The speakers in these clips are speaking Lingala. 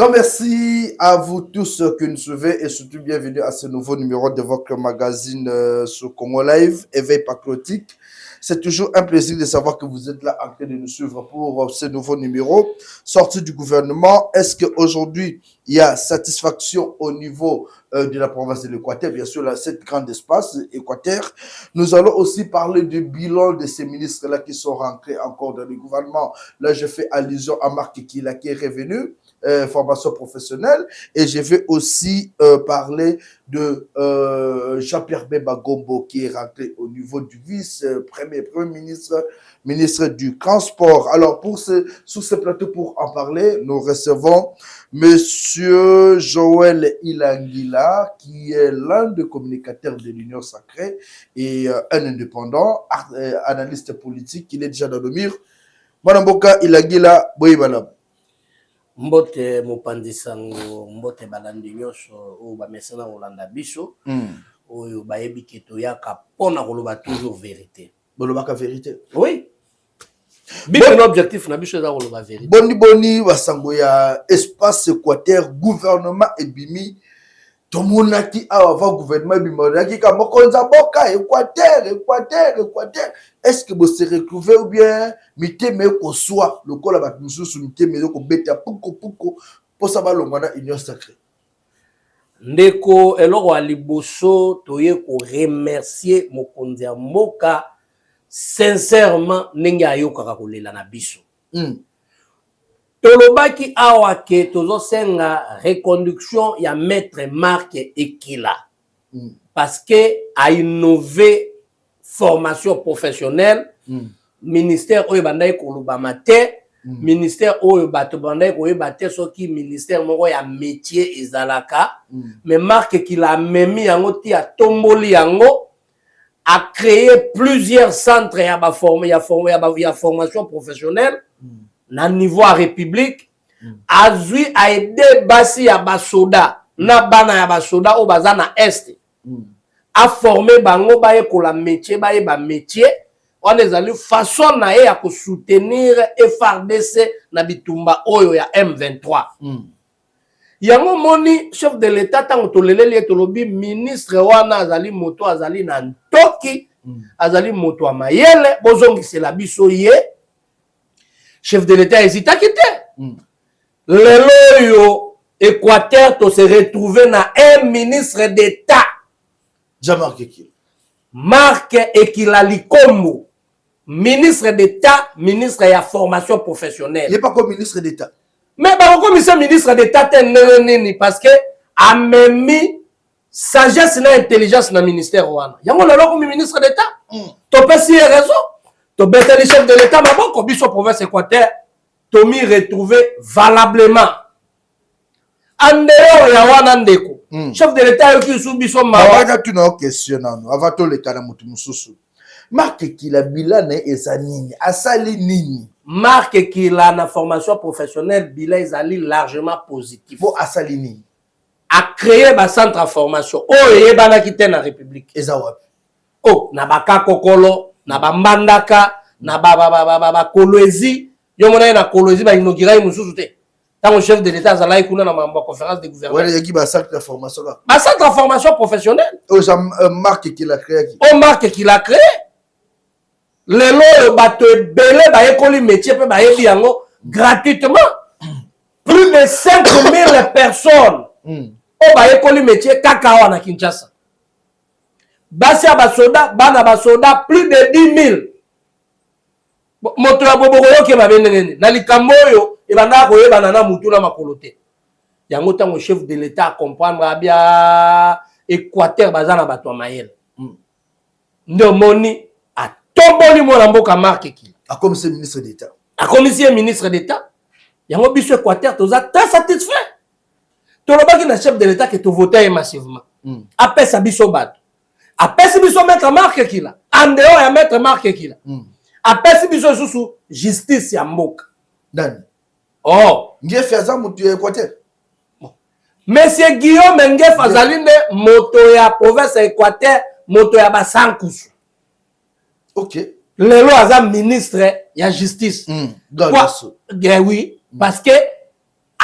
Grand merci à vous tous qui nous suivez et surtout bienvenue à ce nouveau numéro de votre magazine sur Congo Live, Éveil Patriotique. C'est toujours un plaisir de savoir que vous êtes là en train de nous suivre pour ce nouveau numéro sorti du gouvernement. Est-ce qu'aujourd'hui, il y a satisfaction au niveau de la province de l'Équateur, bien sûr, là, cette grande espace, Équateur. Nous allons aussi parler du bilan de ces ministres-là qui sont rentrés encore dans le gouvernement. Là, je fais allusion à Marc Kila qui est revenu. Formation professionnelle, et je vais aussi parler de Jean-Pierre Bemba Gombo qui est rentré au niveau du vice-premier ministre du transport. Alors sur ce plateau pour en parler, nous recevons Monsieur Joël Ilangila qui est l'un des communicateurs de l'Union Sacrée et un indépendant, analyste politique. Il est déjà dans le mur. Madame Boka Ilangila, boy madame. Mbote mopandisango mbote balandi nyonso o ba mesana Olanda biso oyo bayebi keto yaka pona koloba toujours vérité. Bolobaka vérité. Oui. Bien objectif na biso za koloba vérité. Boni basango ya espace Équateur gouvernement ebimi tomonaki avant gouvernement ebimi ka mokonza boka Équateur. Est-ce que vous se retrouvez ou bien miteme ko soit le col ba mususu miteme ko beta puko pour ça ba longwana union sacrée. Ndeko eloko aliboso toye ko remercier mokonzi ya mboka sincèrement ndenge ayokaka kolela na biso. Tolobaki awa ke tozo senga reconduction ya maître Marc Ekila parce que a innové formation professionnelle, ministère oyo bandai koloba mate, ministère oyo bato bandai koyeba te soki ministère moko ya métier ezalaka, mais Marc Kila memi yango ti a tomboli yango a créé plusieurs centres ya formation professionnelle na niveau à République, azui a aidé basi ya basoda na bana ya basoda o baza na est. A formé bango baye ko la métier baye ba métier on les a façon na ya ko soutenir FARDC na bitumba oyo ya M23 yango moni chef de l'état tango toleleli tolobi ministre wana azali moto azali na ntoki azali moto a mayele bozongisela biso ye chef de l'état hésita kite lelo yo Équateur to se retrouver na un ministre d'état Jean-Marc Ekila. Marc Ekila Likombo, ministre d'État, ministre de la formation professionnelle. Il n'est pas comme ministre d'État. Mais comme ministre d'État, parce que a même mis sagesse et intelligence dans le ministère. Il y a un ministre d'État. Tu peux si raison. Tu peux être le chef de l'État, mais bon, comme il province Équateur, tu m'y retrouver valablement. Andeo ya wana ndeko. Chef de l'État qui sous biso mawa. Ba tu na question nano avant to le kana mutu mususu. Marc Ekila bilane ezanini asali nini? Marc Ekila na formation professionnelle bilan ezali largement positif. Bo asali nini? A créé ba centre de formation. Oh yebana kite na République. Ezawapi. Oh na baka kokolo, na ba mbandaka, na ba kolwezi. Yo mona na kolwezi ba inaugurer mususu te. Tant chef de l'État a la conférence de gouvernement. Oui, il y a un centre de formation. Un centre de formation professionnelle. Marc qui l'a créé. Oh, Marc qui l'a créé. Les lots, belé, école métier, gratuitement. Plus de 5000 personnes. Oh, école métier, cacao na Kinshasa. Basia basoda, bana basoda, plus de 10 000. Moto ya boboko ke babendengene. Na likamboyo. Et bana koye banana mutuna makolote yango tango chef de l'état comprendre bien Équateur bazana bato mayel ndo moni a tomboli mona mboka Marc Ekila a comme c'est ministre d'état ministre d'état yango biso Équateur toza très satisfait tolobaki na chef de l'état que to voter massivement apesa biso bato apesa biso maître Marc Ekila andeo ya maître Marc Ekila apesa biso susu justice ya mboka Dani. Oh, Ngef Azam moto ya Équateur. Monsieur Guillaume Ngef Azalinde moto ya province Équateur, moto ya basankusu. OK. Lelo Azam ministre ya justice. Oui, parce que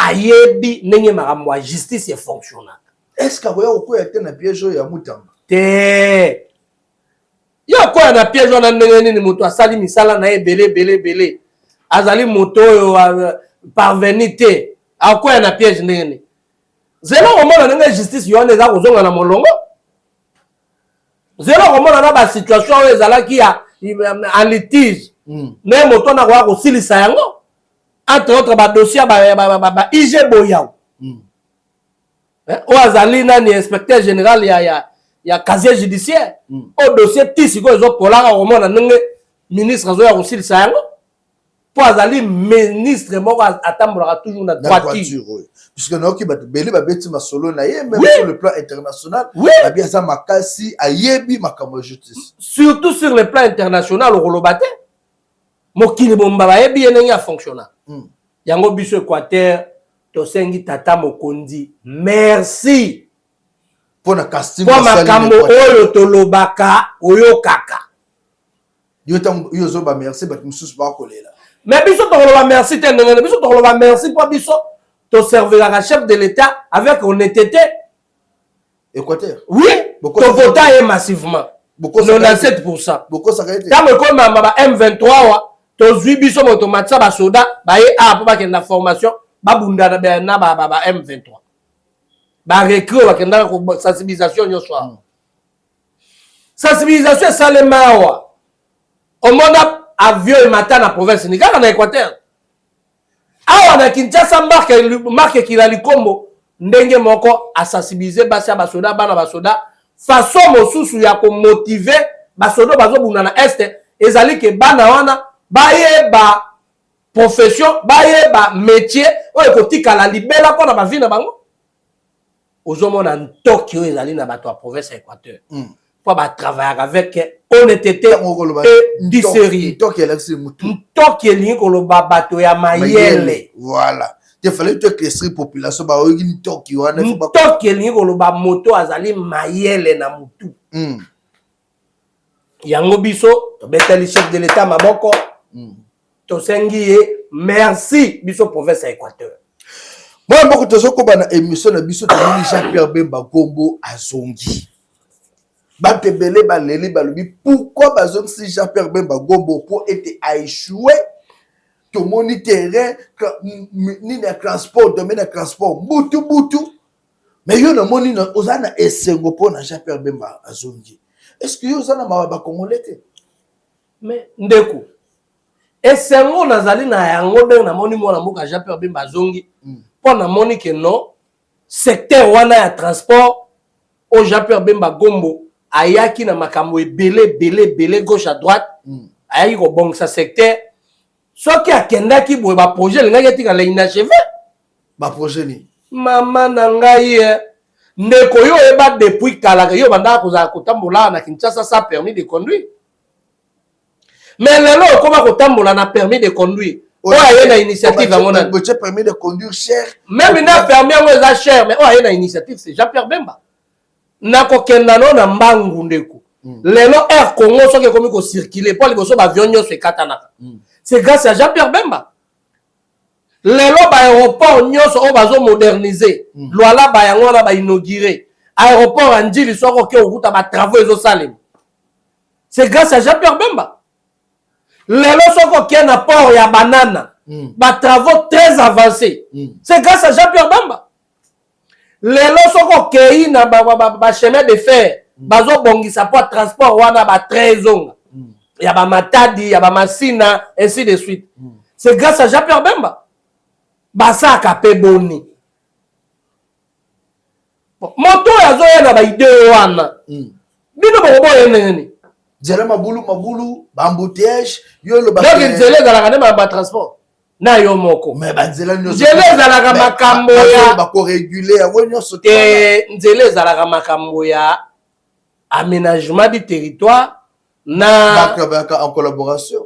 ayebi nenge makambo ya justice fonctionne. Est-ce qu'il y a un piège ya mutamba? Te. Yo quoi na piège on a ndenge ni moto asali misala na belé. Azali moto parvenite. A quoi na piège ndenge. Zelo omona ndenge justice yo neza kozonga na molongo. Zelo omona na ba situation ezala ki ya en litige. Ne moto na kwa kosilisa yango. Entre autres ba dossier ba IG Boyao. O azali na ni inspecteur général ya casier judiciaire. O dossier tisi ko ezo polanga omona ndenge ministre zo ya kosilisa yango. Po azali ministre moko atambola toujours na droiture. Puisque nous avons belé babeti masolo na ye même sur le plan international. La bien ça makasi ayebi makamo justice. Surtout sur le plan international au rolobate. Mokili bomba bayebi yenenge a fonctionner. Yango biso Équateur to sengi tata mokondi. Merci. Pour na casting pour makambo oyo tolobaka oyo kaka. Yo zo ba merci ba mususu ba kolela. Mais biso to loba merci te ndenge biso to loba merci pour biso to servir la chef de l'État avec honnêteté. Équateur. Oui. To voter massivement. 97%. Beaucoup ça été. Tant que ma M23 wa to zui biso moto matsa ba soda ba ye a pour ba kenda formation ba bunda na ba M23. Ba recrue ba kenda ko sensibilisation nyo soir. Sensibilisation salema wa. Au monde avion et matin na province ni kaka na Équateur. Awa na Kinshasa marque ki la likombo ndenge moko a sensibiliser basi ba soda bana ba soda façon mosusu ya ko motiver ba soda bazo bunda na est ezali ke bana wana baye ba profession baye ba métier oyo kotika la libela ko na ba vie na bango ozomona Tokyo ezali na bato ya province ya Équateur pour ba travailler avec honnêteté et du sérieux Tokyo elingi koloba bato ya mayele voilà il fallait que les population ba oyini Tokyo wana Tokyo elingi koloba moto azali mayele na mutu yango biso to beteli chef de l'État maboko to sengi merci biso province ya Équateur. Moi mboko tozoko bana émission na biso tomoni Jean-Pierre Bemba Gombo azongi bate belé baleli balobi pourquoi bazongi si Jean-Pierre Bemba Gombo pour être à échouer to moni terrain ni na transport domaine de transport butu mais yo na moni na ozana esengo pour na Jean-Pierre Bemba azongi. Est-ce que yo ozana maba congolais te? Mais ndeko esengo nazali na yango be na moni mona mboka Jean-Pierre Bemba azongi pour na moni que non secteur wana ya transport au Jean-Pierre Bemba Gombo ayaki na makambo belé gauche à droite ayaki ko bongisa secteur soki akendaki boye ba projet lengaki tika la inachevé ba projet ni mama na ngai ndeko yo eba depuis kala yo banda ko za kotambola na Kinshasa ça permis de conduire mais lelo koma kotambola na permis de conduire o aye na initiative ngona boche permis de conduire cher même na permis ngo za cher mais o aye na initiative c'est Jean-Pierre Bemba na ko kenda no na mbangu ndeko lelo Air Congo soki komi ko circuler pour liboso ba avion nyo se katanaka c'est grâce à Jean-Pierre Bemba lelo ba aéroport nyoso o bazo moderniser lwala ba yango na ba inaugurer aéroport andili soko ke okuta ba travaux ezo salem c'est grâce à Jean-Pierre Bemba lelo soko ke na port ya banana ba travaux très avancés c'est grâce à Jean-Pierre Bemba lelo soko kei na ba chemin de fer bazo bongisa pour transport wana ba trésor ya ba matadi ya ba masina ainsi de suite c'est grâce à Jean-Pierre Bemba basaka pe boni moto yazo yana ba idée wana bino bobo yenene zela mabulu bambouteage yo lo ba donc nzele zalaka ne ba transport na yo moko mais banzela nyo nzele zalaka makambo ya ba ko réguler wenyo sote nzele zalaka makambo ya aménagement du territoire na en collaboration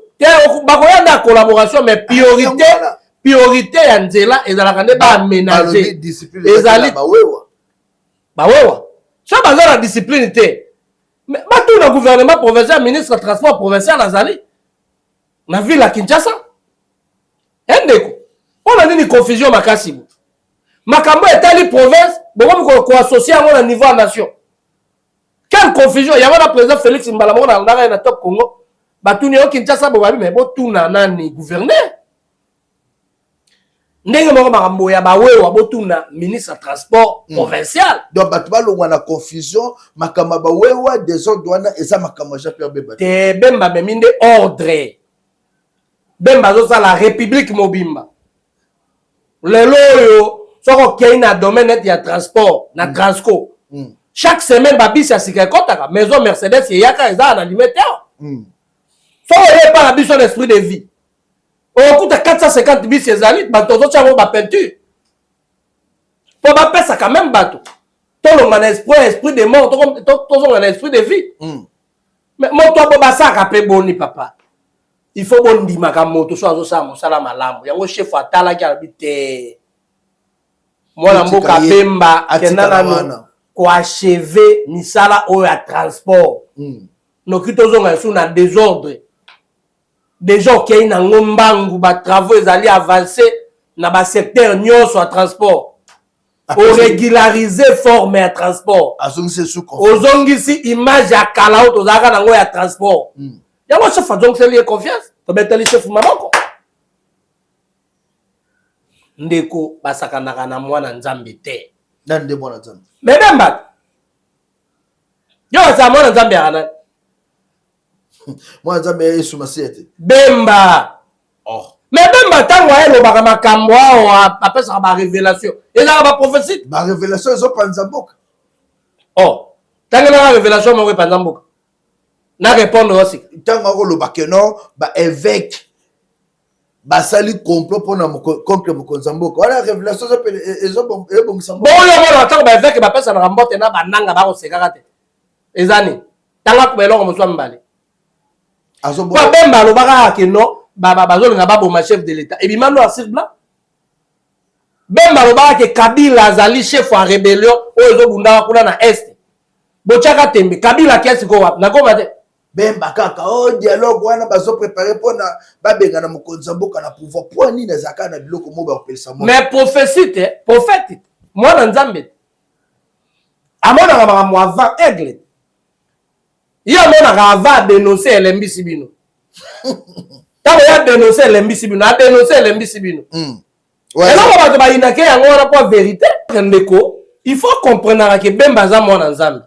bakoyanda collaboration mais priorité ya nzela ezalaka nde ba aménager ezali bawewa so baza na discipline te mais bato na gouvernement provincial ministre transport provincial azali na ville ya Kinshasa endeko mpona nini confusion makasi bo makambo etali province bokomi koassocier yango na niveau ya nation. Quelle confusion! Il y a un président Félix Mbalamon dans le top Congo. Batuni au Kinshasa, mais bon, tout n'a ni gouverneur. Ndenge moko makambo ya bawewa botuna ministre transport provincial. Donc batba lo wana confusion makama bawewa désordre wana eza makama Jean-Pierre Bemba. Te Bemba beminde ordre. Bemba zo la République Mobimba. Lelo yo soko kei na domaine ya transport na Transco. Chaque semaine babis ya sikakota maison Mercedes yaka eza na limiter. So on pas la biso d'esprit de vie. On coûte 450 bis ezali bato zo tchamo ba peinture. Pour ba pesa quand même bato. To lo ngana esprit de mort to zo ngana esprit de vie. Mais moto bo basaka pe boni papa. Il faut bon ndima ka moto so azo sa mosala malamu. Yango chef atala ki habite. Mwana mboka Bemba kenana no ko achever misala o ya transport. No kito zo ngana sous na désordre. Des gens qui ont ngombangu ba travaux ezali avancer na ba secteur nyonso à transport. Au régulariser forme à transport. Ozongisi image ya kala to zaka nango ya transport. Yango chef donc c'est lié confiance. To beteli chef mamako. Ndeko basakanaka na mwana nzambe te. Nande mwana nzambe. Mais Bemba. Yo sa mwana nzambe ana. Moi nzambe yesu masiete Bemba. Oh. Mais Bemba tango elo baka makambo apesa ba révélation. Eza ba prophétie. Ba révélation ezo panza mboka. Oh. Tango na révélation mo panza mboka. Na répondre aussi. Tango ko lo bakeno ba évêque ba sali complot pona contre mokonza mboka. Wala révélation ezo bongisa mboka. Bon yo mo tango ba évêque ba pesa na mbote na bananga ba ko sekaka te. Ezani. Tango ko beloko mo swambale. Kwa Bemba lo baka ke no bazolinga baboma chef de l'état et bimano asir blanc Bemba lo baka ke Kabila azali chef en rébellion o ezo bunda kuna na est bochaka tembe Kabila kesi ko wap nakoma te Bemba kaka o dialogue wana bazo préparer pona babenga na mokonza mboka na pouvoir point ni zaka na biloko mo ba kopelisa mo mais prophétie te prophète mwana nzambe amona ngama mo avant aigle. Il y a mon avant dénoncer l'embisi bino. Quand il a dénoncé l'embisi bino, a dénoncé l'embisi bino. Et là on va te baïna que yango na pas vérité. Ndeko, il faut comprendre que Bemba za mwana nzambe.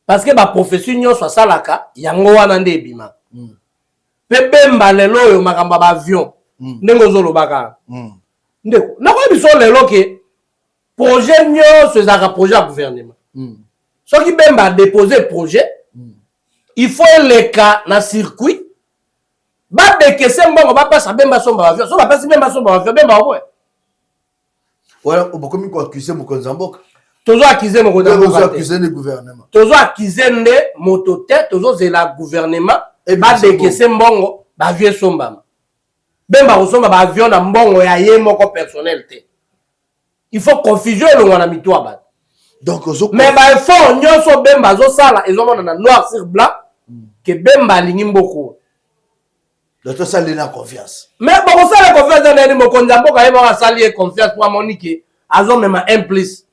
Parce que ba profession nyo so salaka yango wana nde bima. Pe Bemba lelo yo makamba ba avion. Ndengo zo lobaka. Ndeko, na ko biso lelo ke projet nyo so za projet à gouvernement. So ki Bemba déposer projet il faut les cas na circuit ba dekese mbongo ba passa Bemba somba avion so ba passa Bemba somba avion Bemba ouais voilà obokomi ko accuser mokonza mboka tozo accuser mokonza mboka tozo accuser le gouvernement tozo accuser nde moto te tozo zela gouvernement et ba dekese mbongo ba avion somba Bemba osomba ba avion na mbongo ya ye moko personnel te il faut confusion le wana mitwa ba donc mais ba effort nyonso Bemba zo sala ezomona na noir sur blanc que Bemba alingi mboko. Donc ça lui a confiance. Mais bon ça la confiance dans les mokonza mboka yeba sali confiance pour Monique azo même un plus.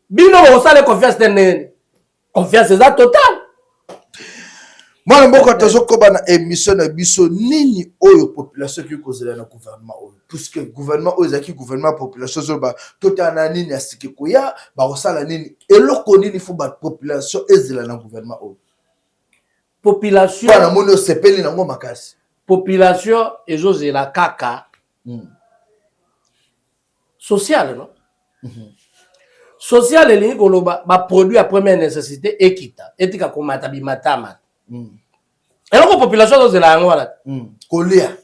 Bino bon ça la confiance dans confiance est totale. Moi mboka tozo koba na émission na biso nini oyo population qui kozela na gouvernement oyo puisque gouvernement oyo zaki gouvernement population zoba totana nini asiki koya ba osala nini eloko nini faut ba population ezela na gouvernement oyo population para mono sepeli nango makasi population ezozela kaka social non social elingi koloba ba produit à première nécessité ekita etika komata bimatama eloko population ezozela yango wana kolia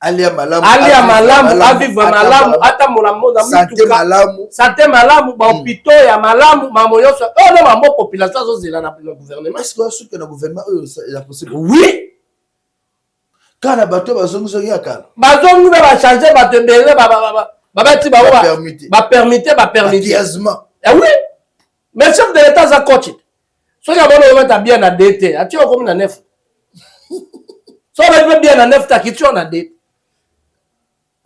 alia malamu avivre malamu ata molamoda santé malamu ba hôpital ya malamu mamoyoso ono mambo population ezozela na gouvernement est-ce que soutien na gouvernement est possible oui kana bato bazongi soki akala bazongi ba changer bato belé babati ba permettre oui mais chef de l'état za coach soki abona ometa bien na DT atio comme na nef so ba bien na nef ta kitio na DT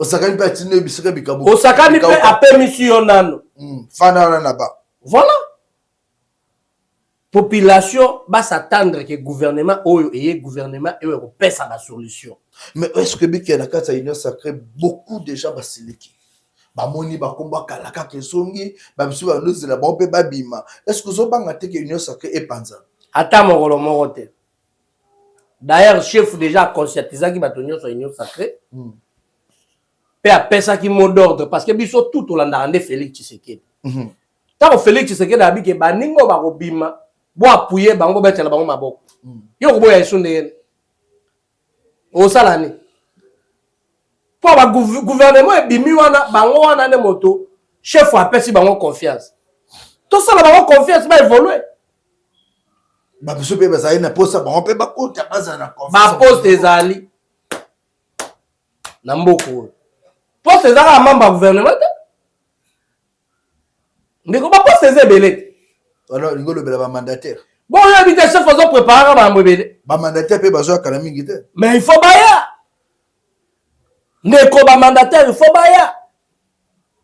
Osakani pe atine bisika bikabo. Osakani pe ape mission nano. Fana wana na ba. Voilà. Population va s'attendre que gouvernement oyo et gouvernement et pèse à la solution. Mais est-ce que biki na kata union sacrée beaucoup déjà basiliki. Ba moni ba komba kala ka kesongi, ba bisu ba nozi la ba pe ba bima. Est-ce que zo banga te que union sacrée est panza? Ata mokolo moko te. D'ailleurs chef déjà conscientisé qui ba tonyo sur union sacrée. Pe apesa ki mot d'ordre parce que biso tout olanda rende Félix Tshisekedi. Tant Félix Tshisekedi abi ke baningo ba robima bo appuyer bango betela bango maboko. Yo ko boya isonde. O salani. Pour ba gouvernement e bimi wana bango wana ne moto chef apesi bango confiance. Tout ça la bango confiance ba évoluer. Ba biso pe ba sa ina posa bango pe ba kota baza na confiance. Ba poste ezali. Na mboko. Poste ezali à membre gouvernement. Ndeko ba poste ezebele. Alors, il y a un mandataire. Bon, il y a des chefs qui préparent un mandataire. Un mandataire peut besoin de calamité. Mais il faut baya. Neko ba mandataire, il faut baya.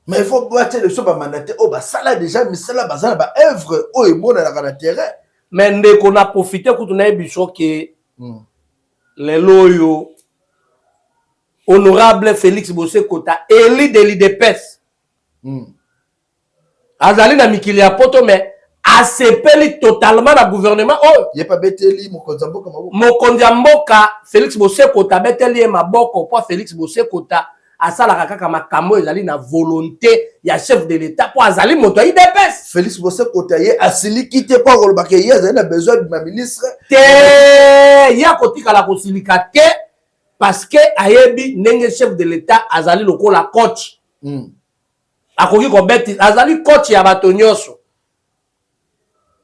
Mais il faut battre le soba mandataire. Oh, bah ça là déjà, mais ça là, bah ça là, œuvre. Oh, et bon, dans la terrain. Mais Neko a profité quand on a bicho que les loyaux honorable Félix Bossé Kota élu de l'IDPS. Azali na mikili ya poto mais asepeli totalement na gouvernement oh il y a pas beteli mokonzamboka maboko mokonzamboka Félix Bossé Kota beteli maboko pour Félix Bossé Kota asala kaka makambo ezali na volonté ya chef de l'état pour azali moto IDPS Félix Bossé Kota ye asili kité pour le baké ye azali na besoin de ma ministre te ya kotika la kosilika te parce que ayebi ndenge chef de l'état azali lokola coach akoki ko beti azali coach ya bato nyonso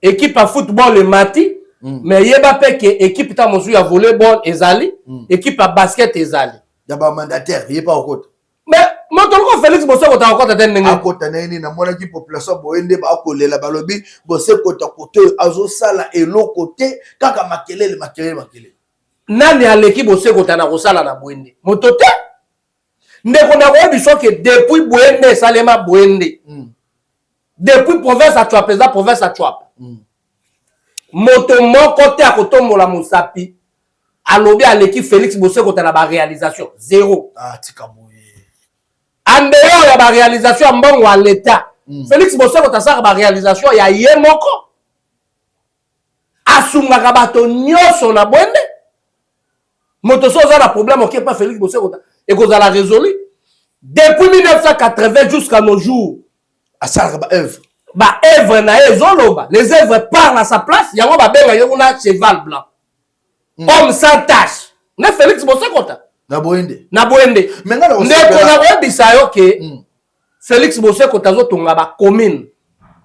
équipe à football le mati mais yeba pe que équipe ta mosu ya volleyball ezali équipe à basket ezali ya ba mandataire yeba okota mais motoloko Félix Bossé Kota okota ten ndenge akota nini na mona ki population boende ba akolela balobi Bossé Kota kote azo sala eloko te kaka makelele nani aleki Bossé Kota na kosala na bwende moto te ndeko na koyebi soki depuis bwende esalema bwende depuis province à Chouapeza province à Chouap moto moko te akotombola mosapi alobi aleki Félix Bossé Kota na ba réalisation zéro tika boye en dehors ya ba réalisation mbongo à l'état Félix Bossé Kota saka ba réalisation ya ye moko asungaka bato nyonso na bwende moto so oza na problème oke pa Félix Bossé Kota et qu'on a la résolu depuis 1980 jusqu'à nos jours à ça ba œuvre na ezoloba les œuvres parlent à sa place yango ba benga yango na cheval blanc homme sans tache na Félix Bossé Kota na boende mais ngala ndeko na webisa yo ke Félix Bossé Kota zo tonga ba commune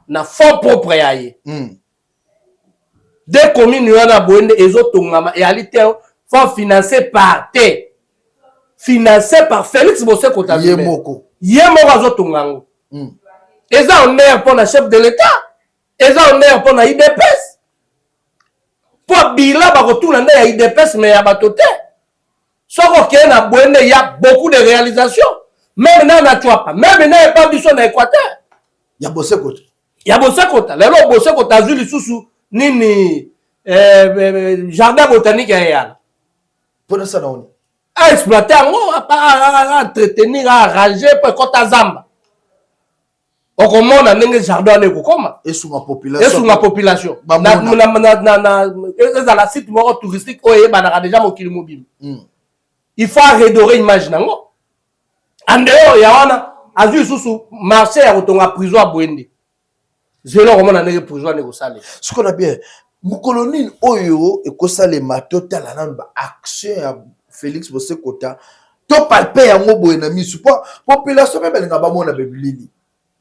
na fond propre ya ye des communes wana boende ezo tonga etalité fond financé par Félix Bossé Kota yemoko azotonga ngo eza honneur pour le chef de l'état eza honneur pour la IDPS pour bila ba retourner na IDPS mais ya bato te soko ke na bwende il y a beaucoup de réalisations même na Chouapa même na pas biso na Équateur ya Bossé Kota lelo Bossé Kota azui lisusu nini jardin botanique ya yala pour ça na à exploiter à entretenir à arranger pour kota zamba okomona ndenge jardin ne kokoma et sur ma population na la site moko touristique oye banaka déjà mokili mobile il faut redorer image nango en dehors ya wana azui susu marché ya kotonga prison à bwende zelo komona ndenge prison ne kosale ce qu'on a bien mukolonine oyo ekosale matota la namba action ya Félix Bossé Kota to palpe yango boye na misu po population pe belinga bamona bebilili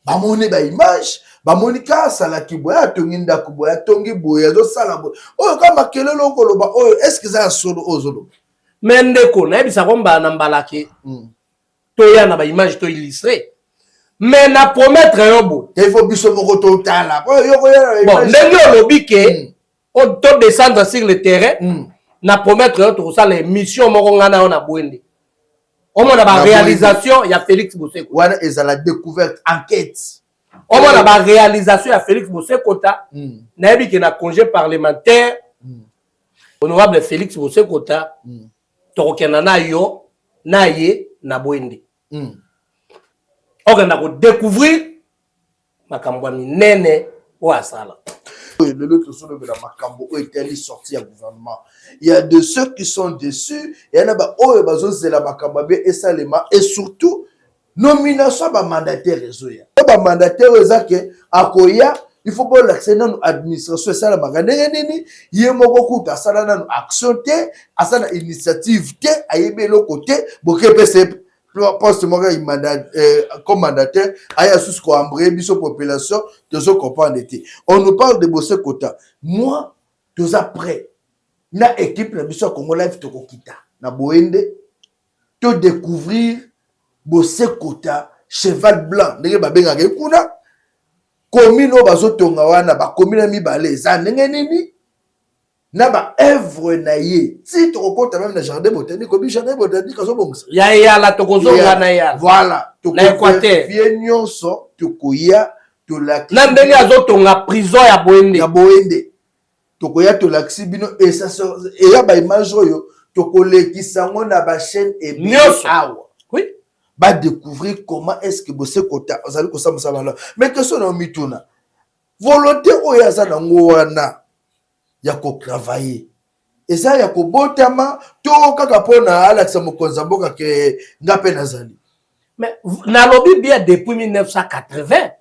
bamone ba image bamoni ka sala ki boya tongi ndako boya tongi boya zo sala boya oyo kama kelelo koloba oyo est-ce que ça solo ozolo mendeko na ebisa komba na mbalaki to ya na ba image to illustré mais na promettre yo bo il faut biso moko to tala yo ko ya bon ndenge olobi ke o to descendre sur le terrain na promettre yo to sala mission moko ngana on a bwende On a la réalisation, il y a Félix Boseko. Wana est à la découverte, enquête. On a la réalisation, il y a Félix Boseko. Naïbi qui est un congé parlementaire. Honorable Félix Boseko. Torokena yo, naye, na boende. On a découvrir makambo nene ou asala. L'autre son de la Makambo est sorti à gouvernement. Il y a de ceux qui sont déçus. Il y en a oh c'est la Makambo et Salema et surtout nomination ba mandataire réseau ya. Ba mandataire ezake akoya il faut pas l'accès dans l'administration ça la magane nini yemoko kuta sala na action te asana initiative te ayebe le côté boke pese poste moka comme mandataire aya sous ko ambré biso population de ce comprendre été on nous parle de Bosse Kota moi tous après na équipe la biso Congo Live to kokita na boende to découvrir Bosse Kota cheval blanc ndenge babenga ke kuna komino bazo tonga wana ba komina mibale za ndenge nini na ba œuvre na ye si to kokota même na jardin botanique comme jardin botanique azo bongisa ya la tokozonga na ya voilà to na Équateur bien nyonso to koya to la na ndenge azo tonga prison ya boende to koya to la bino et ça et ya ba image oyo to kolekisa ngo na ba chaîne et nyonso oui ba découvrir comment est-ce que Bosse Kota ozali ko samsala là mais que son mituna volonté oyo za na ngwana ya ko travailler et ça ya ko botama to kaka pona Alexa Mokonza mboka ke ngape nazali mais na lobby bien depuis 1980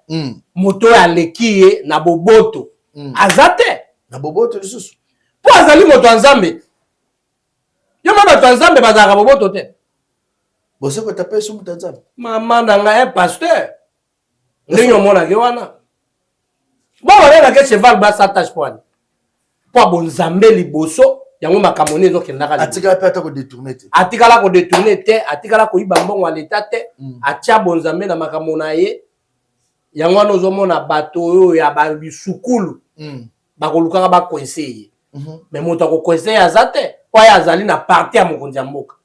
moto ya lekiye na boboto azate na boboto lisusu po azali moto nzambe yo mama to nzambe bazaka boboto te Bosse Kota pe sumu nzambe mama nanga un pasteur ndinyo mona ke wana bon wala ke cheval ba s'attache point po bonzambe liboso yango makamone ezo kendaka atikala pe ata ko détourner te atikala ko iba mbongo leta te atia bonzambe na makamona ye yango wana ozomona bato oyo ya bisukulu bakolukaka bakwese ye mais moto akokwese ye aza te po ye azali na parti ya mokonzi ya mboka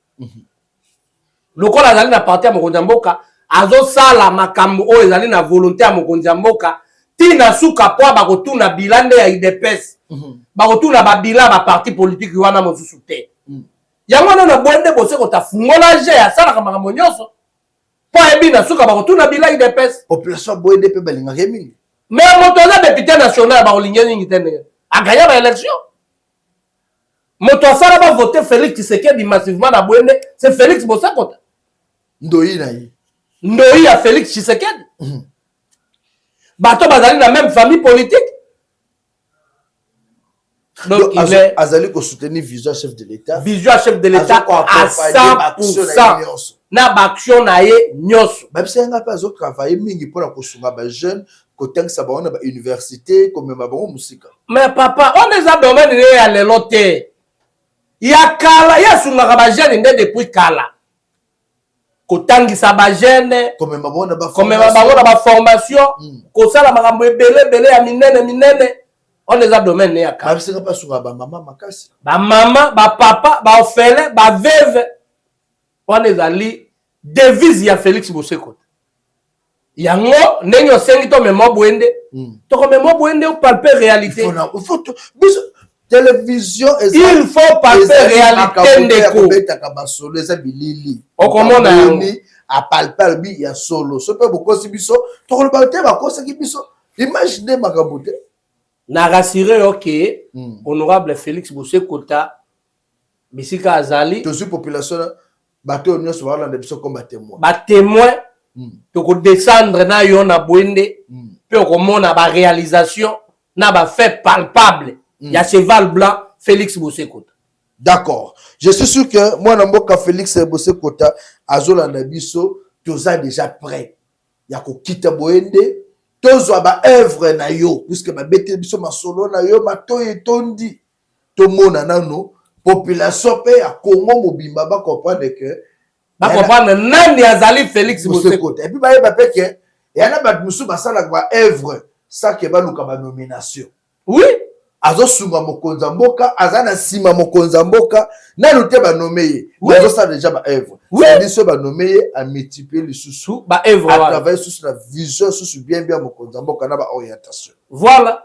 lokola azali na parti ya mokonzi ya mboka azosala makambo oyo ezali na volonté ya mokonzi ya mboka tina suka po bakotuna bilande ya IDPS bakotuna babila ba parti politique wana mosusu te yango wana na boende Bosse Kota fungola je asalaka makambo nyonso po ebi na suka bakotuna bila IDPS population boende pe balinga ke mingi mais moto aza député national bakolinga mingi te ndenge aganya ba élection moto asala ba voter Félix Tshisekedi massivement na boende c'est Félix Bosse Kota ndoyi na ye ndoyi ya Félix Tshisekedi bato bazali na même famille politique donc il est azali ko soutenir vision chef de l'état à 100% na baction na ye nyonso babisenga pa zo travailler mingi pour la kosunga ba jeune ko tangisa ba ona ba université comme ba bango musika mais papa on les a domaine ya lelo te ya kala ya sunga ba jeune nde depuis kala ko tangisa ba jeune comme ba bona ba formation ko sala makambo ebele ya minene on les a domaine ya kala babisenga pa sunga ba mama makasi ba mama ba papa ba orphelin ba veuve on les ali devise ya Félix Bosse Kota yango ndenge osengi to memo boende to ko memo boende ou palper réalité il faut télévision il faut palper réalité ndeko betaka ba solo eza bilili okomona a palper bi ya solo so pe bokosi biso to ko ba te ba kosi biso imagine makambo te na rassurer OK honorable Félix Bosse Kota bisika azali to su population bato nyonso wala na biso comme témoin to ko descendre na yo na boende pe ko mona ba réalisation na ba fait palpable ya cheval blanc Félix Bosse Kota d'accord je suis sûr que moi na mboka Félix Bosse Kota azola na biso toza déjà prêt ya ko kita boende tozwa ba œuvre na yo puisque ba bete biso masolo na yo matoye tondi to mona nano population pe ya Congo mobimba ba comprendre que ba comprendre nani azali Félix Bosse Kota et puis ba yeba pe que ya na ba musu ba sala ba œuvre ça que ba luka ba nomination oui azo sunga mokonza mboka azana sima mokonza mboka na luté ba nommé azo ça déjà ba œuvre c'est dit ba nommé à multiplier les sous ba œuvre à travailler sur la vision sur bien mokonza mboka na ba orientation voilà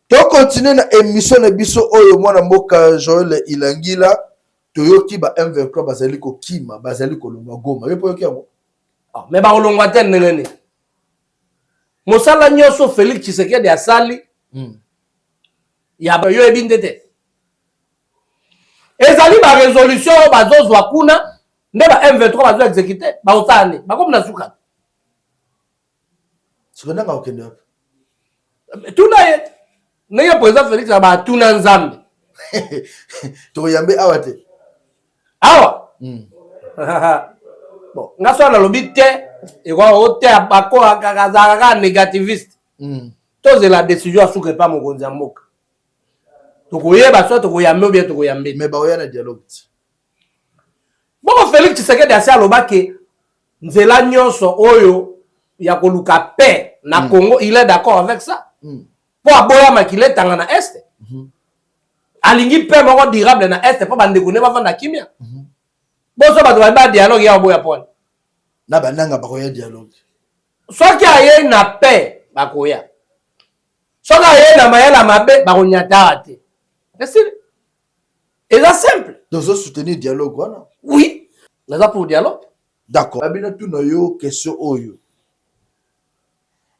to continuer na émission na biso oyo mwana mboka Joël Ilangila toyoki ba M23 bazali ko kima bazali ko longa Goma yepo yoki yango mais ba olongwa te nengene mosala nyoso Félix Tshisekedi asali ya ba yo ebinde te ezali ba résolution bazozwa kuna nde ba M23 bazo exécuter ba otane ba comme na suka sikona okende hapo tuna ye neye président Félix ba tuna nzambe to yambe awate awa bon ngaso na lobi te e kwa ote abako akazaka négativiste toze la décision asuke pa mokonzi mboka tokoyeba so tokoyambe bien tokoyambe mais ba oya na dialogue bon Félix Tshisekedi asi alobaki nzela nyonso oyo ya koluka paix na Congo il est d'accord avec ça pour aboya makile tanga na est alingi paix moko durable na est po bande kone bavanda kimia boso bato ba dialogue ya aboya pone na bananga bakoya dialogue soki aye na paix bakoya soki aye na mayela mabe bakonyata te c'est simple donc soutenir dialogue wana oui naza pour dialogue d'accord abina tout na yo question oyo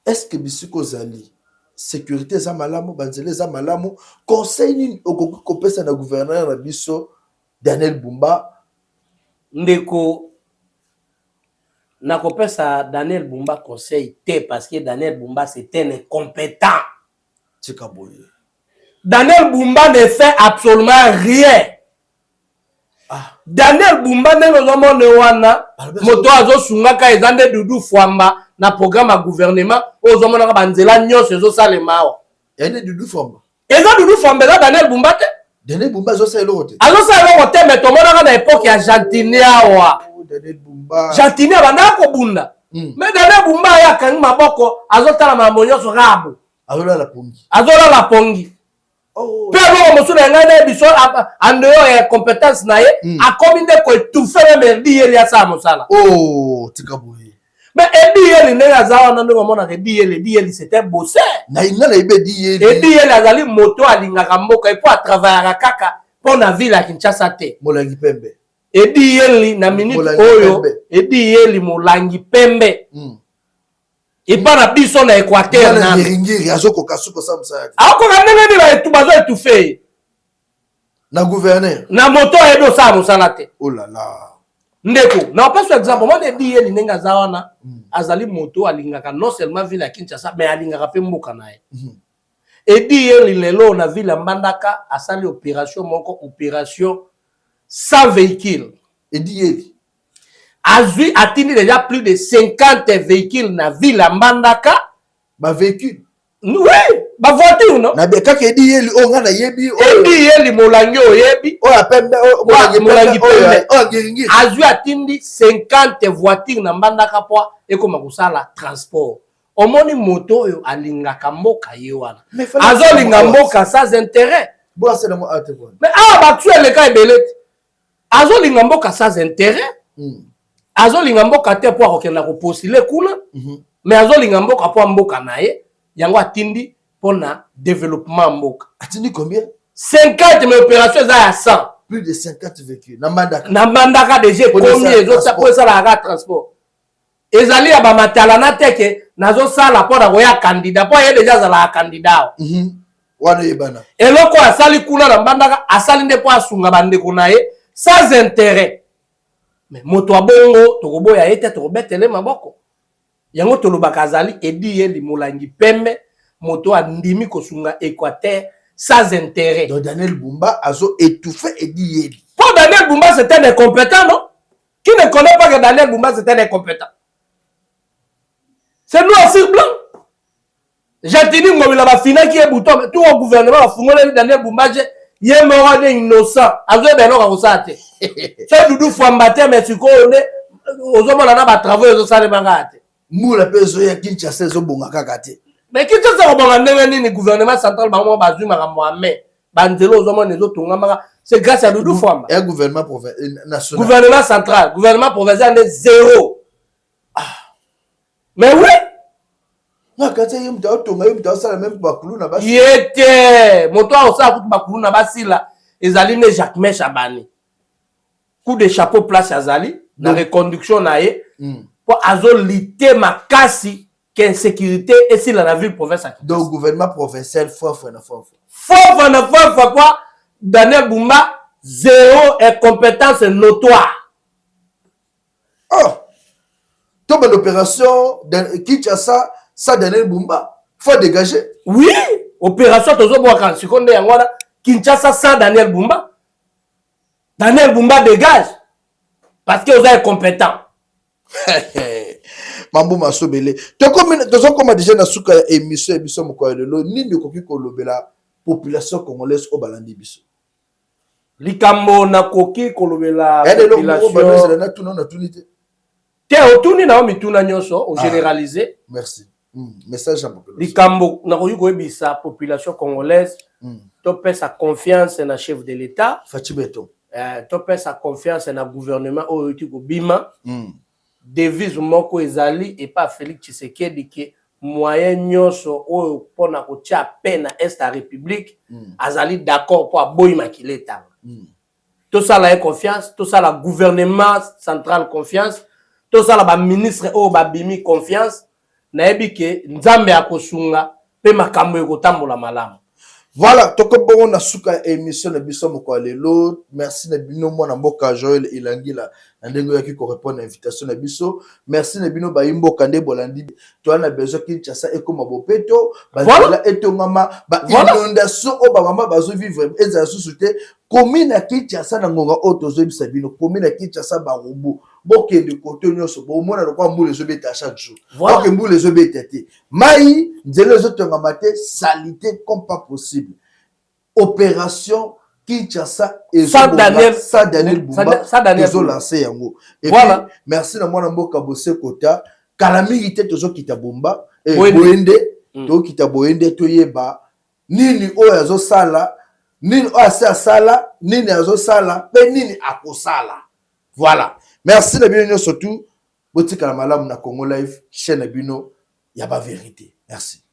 est-ce que bisiko zali sécurité za malamu banzele za malamu conseil ni okoki kopesa na gouverneur na biso Daniel Bumba ndeko na kopesa Daniel Bumba conseil te parce que Daniel Bumba c'est un incompétent. Daniel Bumba ne fait absolument rien. Daniel Bumba ne nous wana moto azo sungaka ezande dudu fwamba na programme à gouvernement ozo mona banzela nyonso ezo salema. Ene dudu fwamba. Ezo dudu fwamba za Daniel Bumba te. Daniel Bumba zo sa elote. Azo sa elote mais to mona na époque ya Jantinia wa. Daniel Bumba. Jantinia banda ko bunda. Mais Daniel Bumba ya kangi maboko azo tala mamonyo so rabu. Azola la pongi. Azola la pongi. Oh. Peu bon monsieur na ngane biso en dehors ya compétence na ye a combien de ko étouffer même dire ya sa mosala. Oh, tikaboye. Mais Ebieli ne azawa na ndongo mona Ebieli c'était bossé. Na ingala ibe Ebieli. Ebieli azali moto alingaka mboka et pour travailler kaka pour na ville ya Kinshasa te. Molangi pembe. Ebieli na minute oyo Ebieli molangi pembe. Et pas na biso na Équateur na ngiri azoko kasuko sa msaya. Ako kanene ni ba etubazo étouffé. Na gouverneur. Na moto edo sa mosala te. Oh là là. Ndeko, na pas par exemple, moi Ebieli nenga zawana azali moto alingaka non seulement ville ya Kinshasa mais alingaka pe mboka na ye. Ebieli lelo na ville Mbandaka asali opération moko opération sans véhicule. Ebieli Azui atteint déjà plus de 50 véhicules na ville Mbandaka. Ba véhicule. Oui, ba voiture non. Na beka ke Ebieli o nga na yebi o. Ebieli molangi oyebi. O apembe o molangi pembe. O giringi. Azui atteint 50 voitures na Mbandaka po ekoma kusala transport. Omoni moto oyo alingaka mboka ye wana. Azo linga mboka sans intérêt. Bo asena mo ate bon. Mais ba tuer le cas belete. Azo linga mboka sans intérêt. Azo linga mboka te po akokenda ko postuler kuna. Mais azo linga mboka po mboka na ye yango atindi pona développement mboka. Atindi combien? 50 mais opération za ya 100. Plus de 50 véhicules na Mbandaka. Na Mbandaka déjà combien autres pour ça la transport. Ezali ya ba matala na teke nazo sala pona ko ya candidat po ye déjà za la candidat. Wana yebana. Eloko asali kuna na Mbandaka asali nde po asunga bande kuna ye sans intérêt. Mais moto abongo tokoboya ete tokobetele maboko. Yango tolobaka azali Ebieli molangi pembe moto andimi kosunga Équateur sans intérêt. Donc Daniel Bumba azo étouffé Ebieli. Pour Daniel Bumba c'est un incompétent non? Qui ne connaît pas que Daniel Bumba c'est un incompétent? C'est noir sur blanc. Jatini ngomila ba fina qui est bouton tout au gouvernement va fungole Daniel Bumba ye mort innocent azo beno ka kosate. C'est Doudou Fwambate mais tu connais ozomona na ba travaux ezo sale mangate. Mula peso ya Kinshasa zo bonga kaka te. Mais qui ça va demander le gouvernement central bango bazui makamwame banzelo ozoma nezo tongama c'est grâce à Doudou Fwamba. Un gouvernement national. Gouvernement central, gouvernement provincial est zéro. Mais oui. Non, quand il y a un tonga, il y a même bakulu na basi. Yete, moto osa kutu bakulu na basi la. Ezali ne Jacques Chabani. Coup de chapeau place Azali, la reconduction na ye. Pour azolité makasi qu'insécurité et si la ville province. Donc gouvernement provincial fois quoi Daniel Bumba zéro incompétence notoire. Oh, toute l'opération Kinshasa, ça Daniel Bumba, faut dégager. Oui, opération tozo boaka seconde yangwana Kinshasa sans Daniel Bumba. Daniel Bumba dégage parce que vous êtes incompétent. Mambo masobele. Tozo comme déjà na suka émission moko lelo nini koki kolobela population congolaise au balandi biso. Likambo na koki kolobela population na tuna na tunité. Te otuni na mituna nyoso au généraliser. Merci. Message à population. Likambo na koki koyebisa population congolaise to pèse sa confiance na chef de l'État. Fatibeto. To pèse sa confiance na gouvernement au yutiko bima. Devise moko ezali et pas Félix Tshisekedi que moyen nyoso o pona ko tia peine est la République azali d'accord pour aboyi makile tanga. Tout ça la confiance, tout ça la gouvernement central confiance, tout ça la ba ministre o ba bimi confiance na yebi ke nzambe akosunga pe makambo ekotambola malamu. Voilà, toko na suka émission na biso moko lelo. Merci na bino mwana mboka Joël Ilangila na ndengo yaki ko répondre à invitation na biso. Merci na bino ba imbo kande bolandi. To na besoin Kinshasa ekoma bopeto, ba la etongama ba inondation o ba mama bazo vivre ezala société commune na Kinshasa na ngonga otozo bisa bino commune na Kinshasa ba robo. Boke de côté nyonso bo mona lokwa mbule zo beta chaque jour. Boke mbule zo beta te. Mai nzelo zo tongama te salité comme pas possible. Opération Kinshasa et ça Daniel Bumba ils ont lancé yango. Et voilà. Puis merci na mwana mboka Bosse Kota calamité tozo kita bomba et boende to kita boende to yeba nini oyo azo sala nini oyo sala nini azo sala pe nini akosala. Voilà. Merci na bino surtout botika na malamu na Congo Live chaîne na bino ya ba vérité. Merci.